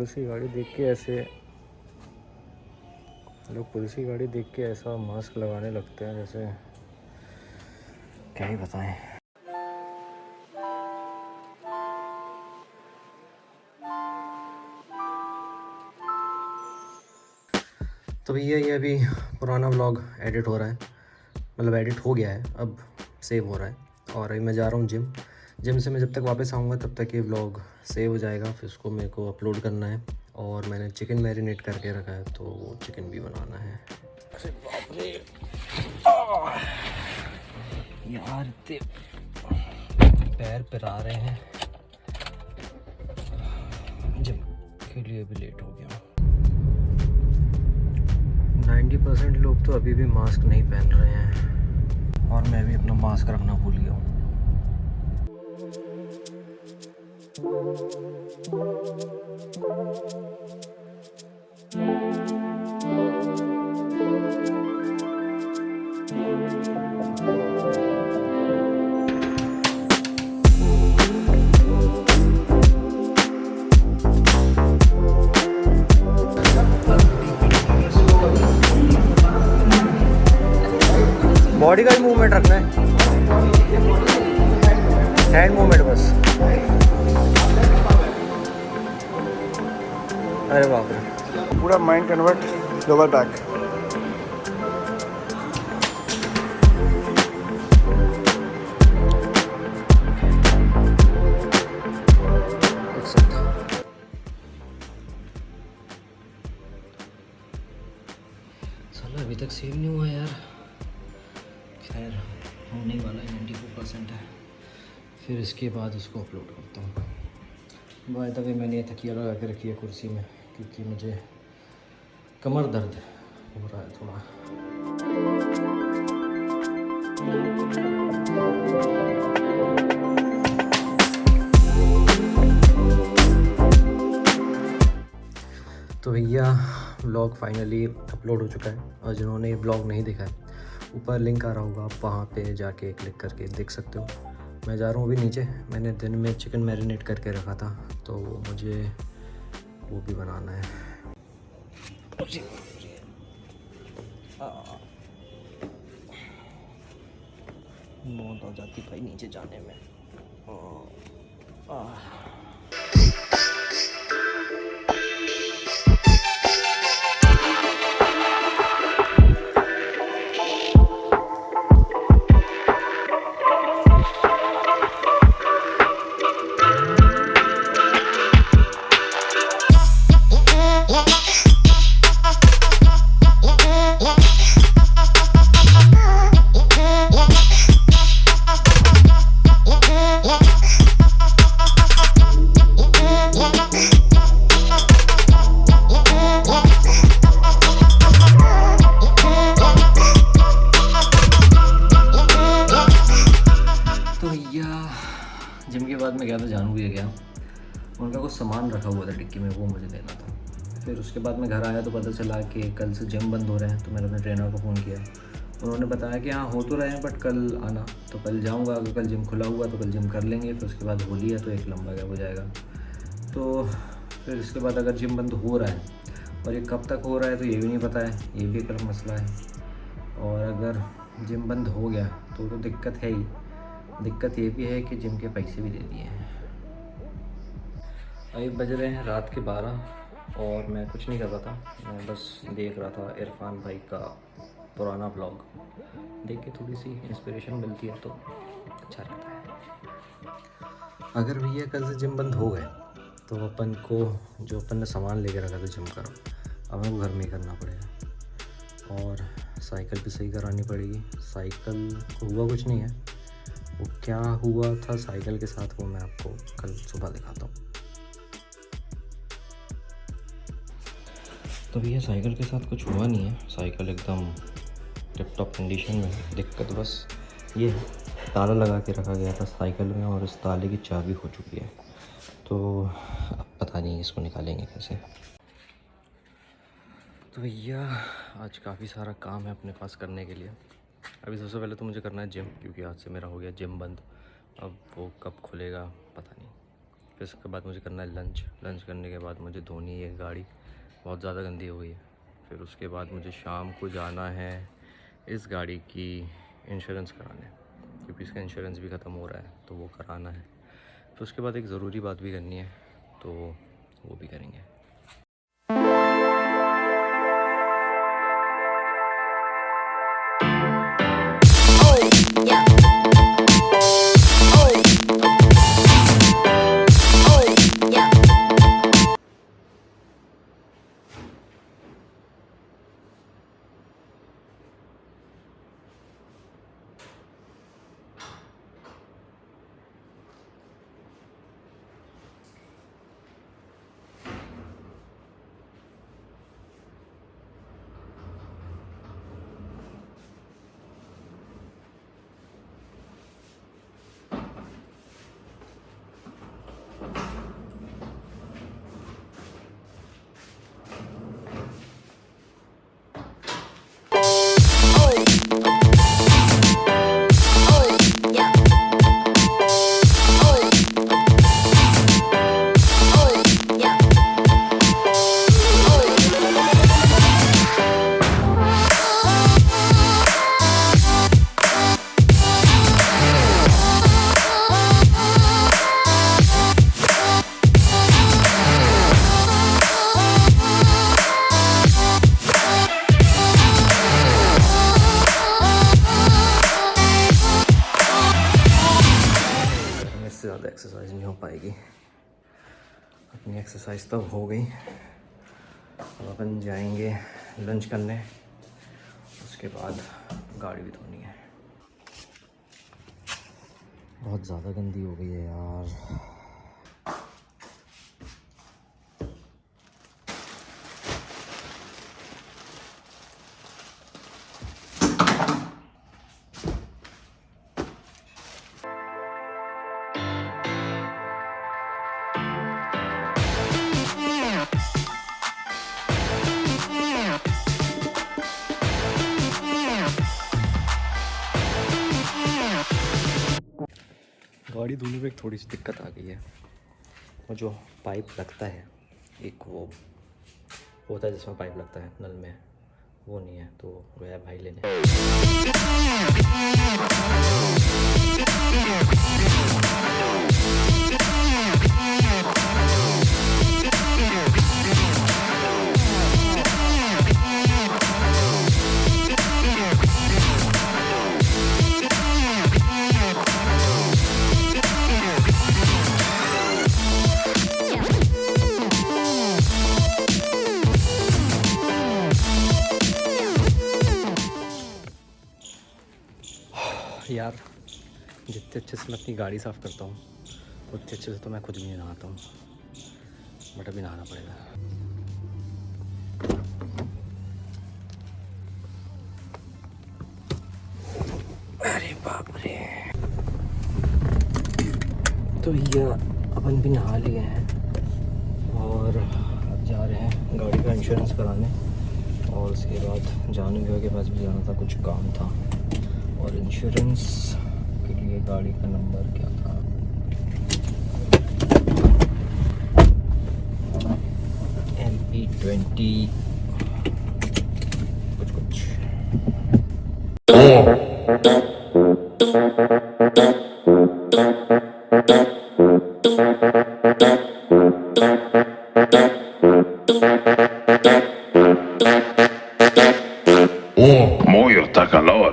Police की गाड़ी देख के ऐसे लोग पुलिस की गाड़ी देख के ऐसा मास्क लगाने लगते हैं जैसे क्या ही बताएं। तो भैया ये अभी पुराना व्लॉग एडिट हो रहा है, मतलब एडिट हो गया है, अब सेव हो रहा है। और अभी मैं जा रहा हूँ जिम से मैं जब तक वापस आऊँगा तब तक ये व्लॉग सेव हो जाएगा। फिर उसको मेरे को अपलोड करना है और मैंने चिकन मैरिनेट करके रखा है तो वो चिकन भी बनाना है। अरे बाप रे यार, इतने पैर पिरा रहे हैं। जिम के लिए भी लेट हो गया। 90% लोग तो अभी भी मास्क नहीं पहन रहे हैं और मैं भी अपना मास्क रखना भूल गया हूँ। बॉडी का ही मूवमेंट रखना है, हैंड मूवमेंट बस। अरे बाप रे, पूरा माइंड कन्वर्ट लोअर बैक। साला अभी तक सेव नहीं हुआ यार। खैर होने वाला है, 94% है। फिर इसके बाद इसको अपलोड करता हूँ। बाय द वे मैंने ये तकिया लगा के रखी है कुर्सी में क्योंकि मुझे कमर दर्द हो रहा है थोड़ा। तो भैया व्लॉग फाइनली अपलोड हो चुका है और जिन्होंने ये व्लॉग नहीं देखा है ऊपर लिंक आ रहा होगा, आप वहाँ पे जाके क्लिक करके देख सकते हो। मैं जा रहा हूँ अभी नीचे। मैंने दिन में चिकन मैरिनेट करके रखा था तो मुझे वो भी बनाना है। मौत हो जाती भाई नीचे जाने में। जिम के बाद मैं गया था जानू भी गया, उनका कुछ सामान रखा हुआ था डिक्की में, वो मुझे देना था। फिर उसके बाद मैं घर आया तो पता चला कि कल से जिम बंद हो रहे हैं। तो मैंने अपने ट्रेनर को फ़ोन किया, उन्होंने बताया कि हाँ हो तो रहे हैं बट कल आना। तो कल जाऊँगा, अगर कल जिम खुला हुआ तो कल जिम कर लेंगे। फिर उसके बाद होली है तो एक लंबा गैप हो जाएगा। तो फिर इसके बाद अगर जिम बंद हो रहा है और ये कब तक हो रहा है तो ये भी नहीं पता है, ये भी एक अलग मसला है। और अगर जिम बंद हो गया तो दिक्कत है ही। दिक्कत ये भी है कि जिम के पैसे भी दे दिए हैं। अभी बज रहे हैं रात के 12 और मैं कुछ नहीं कर रहा था, मैं बस देख रहा था इरफान भाई का पुराना व्लॉग। देख के थोड़ी सी इंस्पिरेशन मिलती है तो अच्छा लगता है। अगर भैया कल से जिम बंद हो गए तो अपन को जो अपन ने सामान लेके रखा था जिम का, अब हमें घर में ही करना पड़ेगा। और साइकिल भी सही करानी पड़ेगी। साइकिल को हुआ कुछ नहीं है, वो क्या हुआ था साइकिल के साथ वो मैं आपको कल सुबह दिखाता हूँ। तो भैया साइकिल के साथ कुछ हुआ नहीं है, साइकिल एकदम टिप टॉप कंडीशन में है। दिक्कत बस ये है, ताला लगा के रखा गया था साइकिल में और इस ताले की चाबी हो चुकी है। तो अब पता नहीं इसको निकालेंगे कैसे। तो भैया आज काफ़ी सारा काम है अपने पास करने के लिए। अभी सबसे पहले तो मुझे करना है जिम, क्योंकि आज से मेरा हो गया जिम बंद। अब वो कब खुलेगा पता नहीं। फिर उसके बाद मुझे करना है लंच। लंच करने के बाद मुझे धोनी है गाड़ी, बहुत ज़्यादा गंदी हो गई है। फिर उसके बाद मुझे शाम को जाना है इस गाड़ी की इंश्योरेंस कराने, क्योंकि इसका इंश्योरेंस भी ख़त्म हो रहा है तो वो कराना है। फिर उसके बाद एक ज़रूरी बात भी करनी है तो वो भी करेंगे। इससे ज़्यादा एक्सरसाइज नहीं हो पाएगी। अपनी एक्सरसाइज तब हो गई। अब अपन जाएंगे लंच करने, उसके बाद गाड़ी भी धोनी है। बहुत ज़्यादा गंदी हो गई है यार। गाड़ी धोने में एक थोड़ी सी दिक्कत आ गई है। वो जो पाइप लगता है, एक वो होता है जिसमें पाइप लगता है नल में, वो नहीं है, तो गया भाई लेने। यार जितने अच्छे से मैं अपनी गाड़ी साफ़ करता हूँ उतने अच्छे से तो मैं खुद भी नहीं नहाता हूँ, बट अभी नहाना पड़ेगा। अरे बाप रे। तो ये अपन भी नहा लिए हैं और अब जा रहे हैं गाड़ी का इंश्योरेंस कराने, और उसके बाद जानू भैया के पास भी जाना था, कुछ काम था। और इंश्योरेंस के लिए गाड़ी का नंबर क्या था, MP20 कुछ कुछ। Muy está calor.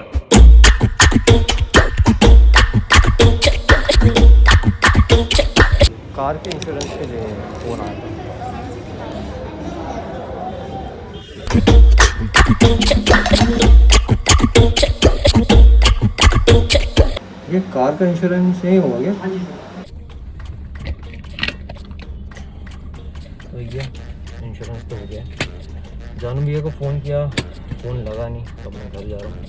कार के इंश्योरेंस के लिए फ़ोन आया था। ये कार का इंश्योरेंस नहीं हुआ क्या? तो ये इंश्योरेंस तो हो गया। जानू भैया को फ़ोन किया, फ़ोन लगा नहीं, तो मैं घर जा रहा हूँ।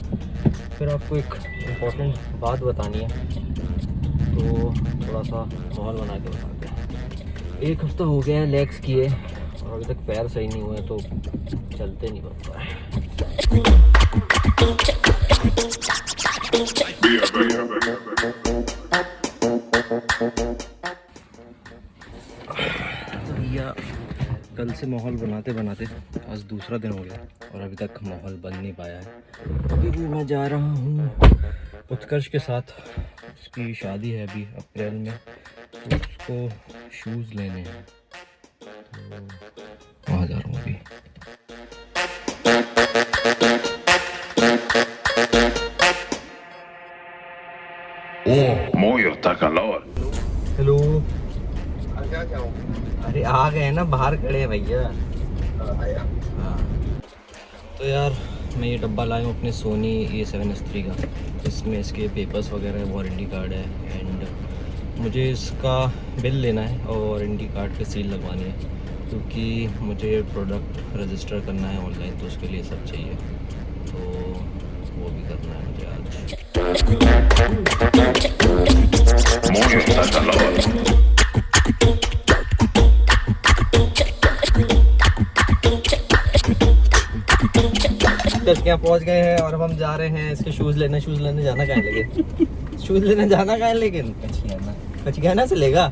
फिर आपको एक इम्पोर्टेंट बात बतानी है, तो थोड़ा सा माहौल बना के बताते हैं। एक हफ्ता हो गया है लेग्स किए और अभी तक पैर सही नहीं हुए, तो चलते नहीं पड़ता है। से माहौल बनाते बनाते आज दूसरा दिन हो गया और अभी तक माहौल बन नहीं पाया है। अभी भी मैं जा रहा हूँ उत्कर्ष के साथ, उसकी शादी है अभी अप्रैल में, तो उसको शूज़ लेने हैं, तो वहाँ जा रहा हूँ अभी। Muoio sta calor. हेलो, अरे आ गए ना, बाहर खड़े हैं भैया। हाँ, तो यार मैं ये डब्बा लाया हूँ अपने सोनी A7S III का, इसमें इसके पेपर्स वगैरह है, वारंटी कार्ड है, एंड मुझे इसका बिल लेना है और वारंटी कार्ड पे सील लगवानी है, क्योंकि मुझे प्रोडक्ट रजिस्टर करना है ऑनलाइन, तो उसके लिए सब चाहिए, तो वो भी करना है मुझे आज। Muoio sta calor. उत्कर्ष यहाँ पहुँच गए हैं और अब हम जा रहे हैं इसके शूज़ लेने जाना कहाँ है लेकिन शूज़ लेने जाना कहाँ है लेकिन कचियाना से लेगा,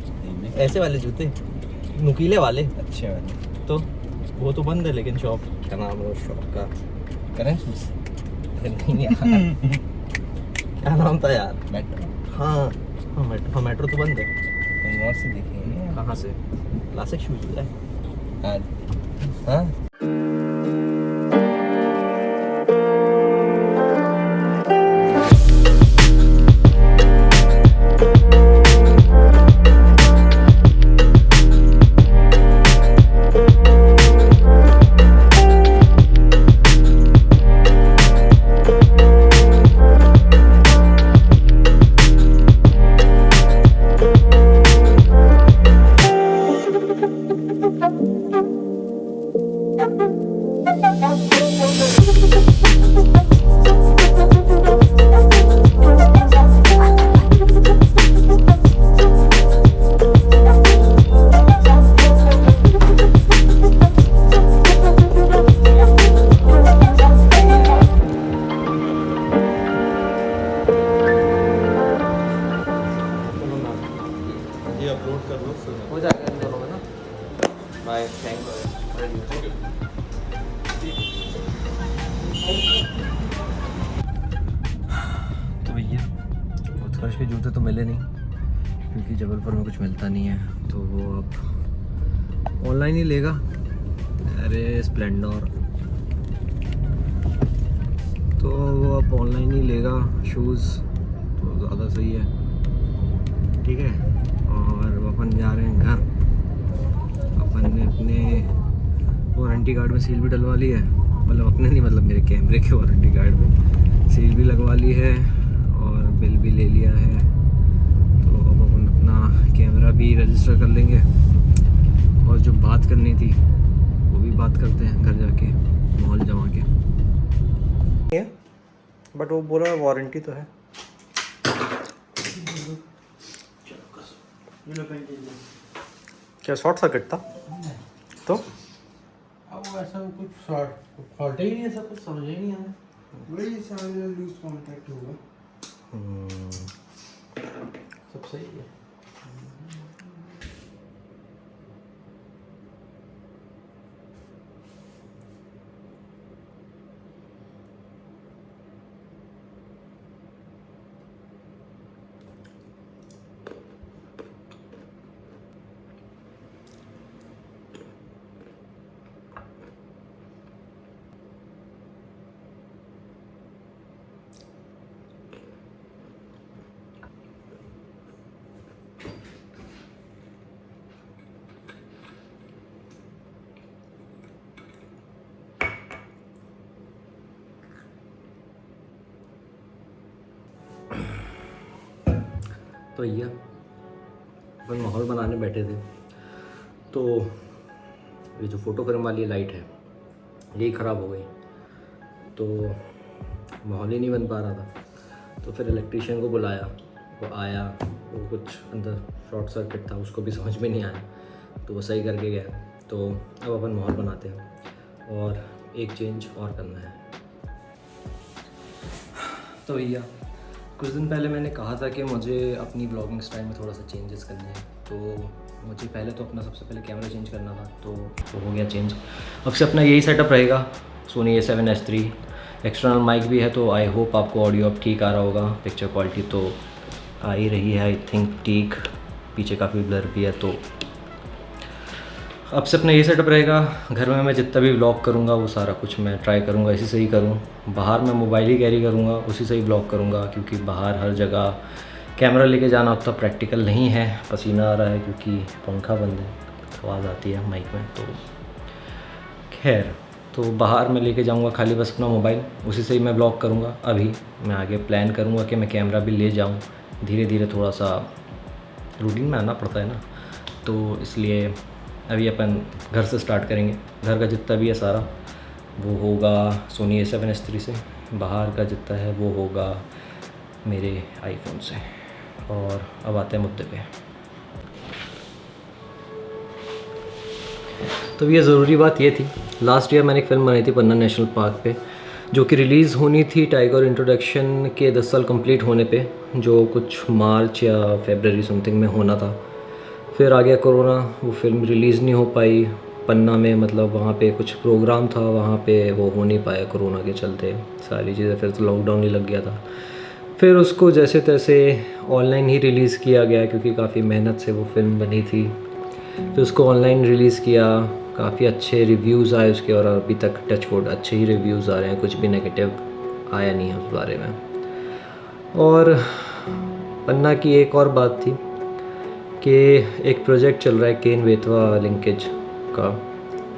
ऐसे वाले जूते नुकीले वाले अच्छे वाले, तो वो तो बंद है लेकिन शॉप, क्या नाम है उस शॉप का, करें शूज़ नहीं यार क्या नाम था यार, मेट्रो। हाँ हाँ मेट्रो तो बंद है। कहीं और से देखेंगे, कहाँ से, क्लासिक शूज़ है। हाँ हो जाएगा इन दोनों में ना। Bye, thank you. तो भैया उत्कर्ष के जूते तो मिले नहीं, क्योंकि जबलपुर में कुछ मिलता नहीं है, तो वो अब ऑनलाइन ही लेगा। अरे स्प्लेंडर, तो वो अब ऑनलाइन ही लेगा शूज़, तो ज़्यादा सही है, ठीक है। और अपन जा रहे हैं घर, अपन ने अपने वारंटी कार्ड में सील भी डलवा ली है, मतलब अपने नहीं, मतलब मेरे कैमरे के वारंटी कार्ड में सील भी लगवा ली है और बिल भी ले लिया है, तो अब अपन अपना कैमरा भी रजिस्टर कर लेंगे, और जो बात करनी थी वो भी बात करते हैं घर जाके माहौल जमा के। बट वो बोला वारंटी तो है। क्या शॉर्ट सर्किट था? तो अब ऐसा कुछ फॉल्ट ही नहीं, ऐसा कुछ समझ ही नहीं आया, वही सारे लूज कांटेक्ट होगा, सब सही है। तो भैया अपन माहौल बनाने बैठे थे, तो ये जो फ़ोटो फ्रेम वाली लाइट है यही ख़राब हो गई, तो माहौल ही नहीं बन पा रहा था। तो फिर इलेक्ट्रीशियन को बुलाया, वो आया, वो कुछ अंदर शॉर्ट सर्किट था, उसको भी समझ में नहीं आया, तो वो सही करके गया। तो अब अपन माहौल बनाते हैं और एक चेंज और करना है। तो भैया कुछ दिन पहले मैंने कहा था कि मुझे अपनी ब्लॉगिंग स्टाइल में थोड़ा सा चेंजेस करने हैं, तो मुझे पहले तो अपना सबसे पहले कैमरा चेंज करना था, तो हो गया चेंज। अब से अपना यही सेटअप रहेगा, सोनी A7S3। एक्सटर्नल माइक भी है, तो आई होप आपको ऑडियो अब ठीक आ रहा होगा। पिक्चर क्वालिटी तो आ ही रही है आई थिंक ठीक, पीछे काफ़ी ब्लर भी है। तो अब से अपना ये सेटअप रहेगा। घर में मैं जितना भी व्लॉग करूँगा वो सारा कुछ मैं ट्राई करूँगा इसी से ही करूँ। बाहर मैं मोबाइल ही कैरी करूँगा, उसी से ही व्लॉग करूँगा, क्योंकि बाहर हर जगह कैमरा लेके जाना उतना प्रैक्टिकल नहीं है। पसीना आ रहा है क्योंकि पंखा बंद है, आवाज़ आती है माइक में। तो खैर, तो बाहर मैं लेके जाऊँगा खाली बस अपना मोबाइल, उसी से ही मैं व्लॉग करूँगा। अभी मैं आगे प्लान करूँगा कि मैं कैमरा भी ले जाऊँ। धीरे धीरे थोड़ा सा रूटीन में आना पड़ता है ना, तो इसलिए अभी अपन घर से स्टार्ट करेंगे। घर का जितना भी है सारा वो होगा सोनी A7S3 से, बाहर का जितना है वो होगा मेरे आईफोन से। और अब आते हैं मुद्दे पे। तो ये ज़रूरी बात ये थी, लास्ट ईयर मैंने एक फ़िल्म बनाई थी पन्ना नेशनल पार्क पे, जो कि रिलीज़ होनी थी टाइगर इंट्रोडक्शन के 10 साल कंप्लीट होने पे, जो कुछ मार्च या फरवरी समथिंग में होना था। फिर आ गया कोरोना, वो फिल्म रिलीज़ नहीं हो पाई पन्ना में, मतलब वहाँ पे कुछ प्रोग्राम था, वहाँ पे वो हो नहीं पाया कोरोना के चलते सारी चीज़ें। फिर तो लॉकडाउन ही लग गया था। फिर उसको जैसे तैसे ऑनलाइन ही रिलीज़ किया गया, क्योंकि काफ़ी मेहनत से वो फिल्म बनी थी। फिर उसको ऑनलाइन रिलीज़ किया, काफ़ी अच्छे रिव्यूज़ आए उसके, और अभी तक टच वुड अच्छे ही रिव्यूज़ आ रहे हैं, कुछ भी नेगेटिव आया नहीं है उस बारे में। और पन्ना की एक और बात थी कि एक प्रोजेक्ट चल रहा है केन बेतवा लिंकेज का,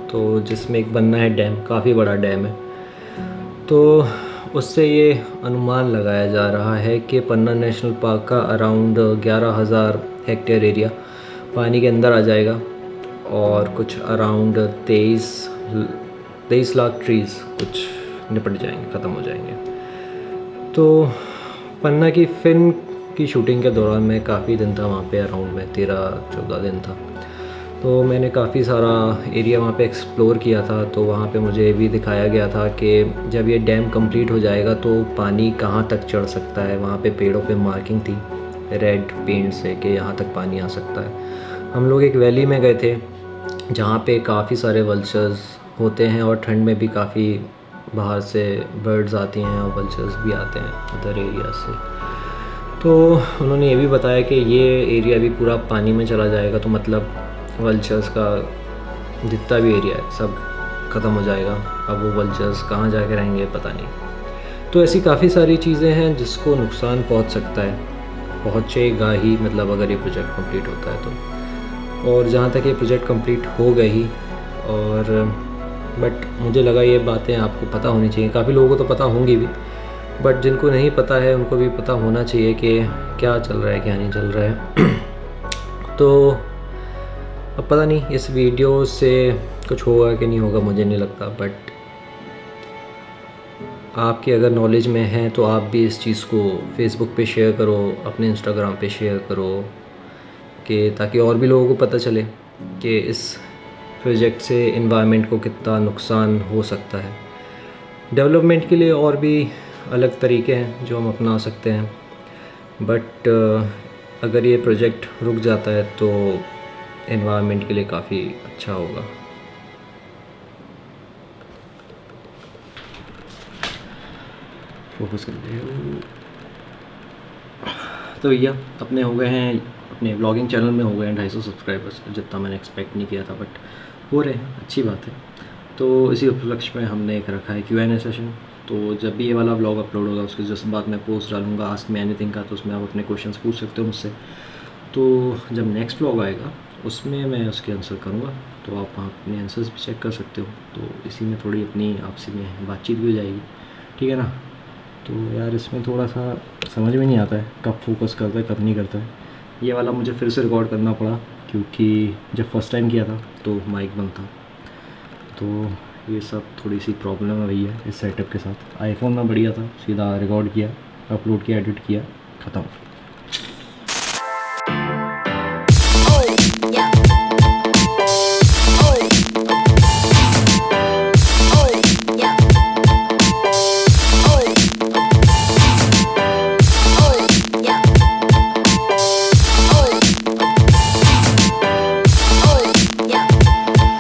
तो जिसमें एक बनना है डैम, काफ़ी बड़ा डैम है। तो उससे ये अनुमान लगाया जा रहा है कि पन्ना नेशनल पार्क का अराउंड 11,000 हेक्टेयर एरिया पानी के अंदर आ जाएगा, और कुछ अराउंड 23 लाख ट्रीज़ कुछ निपट जाएंगे, ख़त्म हो जाएंगे। तो पन्ना की फ़िल्म की शूटिंग के दौरान मैं काफ़ी दिन था वहाँ पे, अराउंड में 13-14 दिन था। तो मैंने काफ़ी सारा एरिया वहाँ पे एक्सप्लोर किया था। तो वहाँ पे मुझे भी दिखाया गया था कि जब ये डैम कंप्लीट हो जाएगा तो पानी कहाँ तक चढ़ सकता है। वहाँ पे पेड़ों पे मार्किंग थी रेड पेंट से कि यहाँ तक पानी आ सकता है। हम लोग एक वैली में गए थे जहाँ पे काफ़ी सारे वल्चर्स होते हैं, और ठंड में भी काफ़ी बाहर से बर्ड्स आती हैं और वल्चर्स भी आते हैं उधर एरिया से। तो उन्होंने ये भी बताया कि ये एरिया भी पूरा पानी में चला जाएगा, तो मतलब वल्चर्स का जितना भी एरिया है सब ख़त्म हो जाएगा। अब वो वल्चर्स कहाँ जाके रहेंगे पता नहीं। तो ऐसी काफ़ी सारी चीज़ें हैं जिसको नुकसान पहुंच सकता है, पहुंचेगा ही, मतलब अगर ये प्रोजेक्ट कंप्लीट होता है तो। और जहाँ तक ये प्रोजेक्ट कंप्लीट हो गई ही, और बट मुझे लगा ये बातें आपको पता होनी चाहिए। काफ़ी लोगों को तो पता होंगी भी, बट जिनको नहीं पता है उनको भी पता होना चाहिए कि क्या चल रहा है क्या नहीं चल रहा है। तो अब पता नहीं इस वीडियो से कुछ होगा कि नहीं होगा, मुझे नहीं लगता, बट आपकी अगर नॉलेज में है तो आप भी इस चीज़ को फेसबुक पे शेयर करो, अपने इंस्टाग्राम पे शेयर करो, कि ताकि और भी लोगों को पता चले कि इस प्रोजेक्ट से एनवायरनमेंट को कितना नुकसान हो सकता है। डेवलपमेंट के लिए और भी अलग तरीके हैं जो हम अपना सकते हैं, बट अगर ये प्रोजेक्ट रुक जाता है तो एनवायरनमेंट के लिए काफ़ी अच्छा होगा। फोकस कर लीजिए। तो भैया अपने हो गए हैं, अपने व्लॉगिंग चैनल में हो गए हैं 250 सब्सक्राइबर्स, जितना मैंने एक्सपेक्ट नहीं किया था, बट हो रहे हैं, अच्छी बात है। तो इसी उपलक्ष्य में हमने एक रखा है Q&A सेशन। तो जब भी ये वाला व्लॉग अपलोड होगा उसके जस्ट बाद मैं पोस्ट डालूंगा आस्क मी एनीथिंग का, तो उसमें आप अपने क्वेश्चंस पूछ सकते हो मुझसे। तो जब नेक्स्ट व्लॉग आएगा उसमें मैं उसके आंसर करूँगा, तो आप वहाँ अपने आंसर्स भी चेक कर सकते हो। तो इसी में थोड़ी अपनी आपसी में बातचीत भी हो जाएगी, ठीक है ना। तो यार इसमें थोड़ा सा समझ में नहीं आता है कब फोकस करता है कब नहीं करता है। ये वाला मुझे फिर से रिकॉर्ड करना पड़ा क्योंकि जब फर्स्ट टाइम किया था तो माइक बंद था। तो ये सब थोड़ी सी प्रॉब्लम है भैया इस सेटअप के साथ। आईफोन में बढ़िया था, सीधा रिकॉर्ड किया, अपलोड किया, एडिट किया, ख़त्म।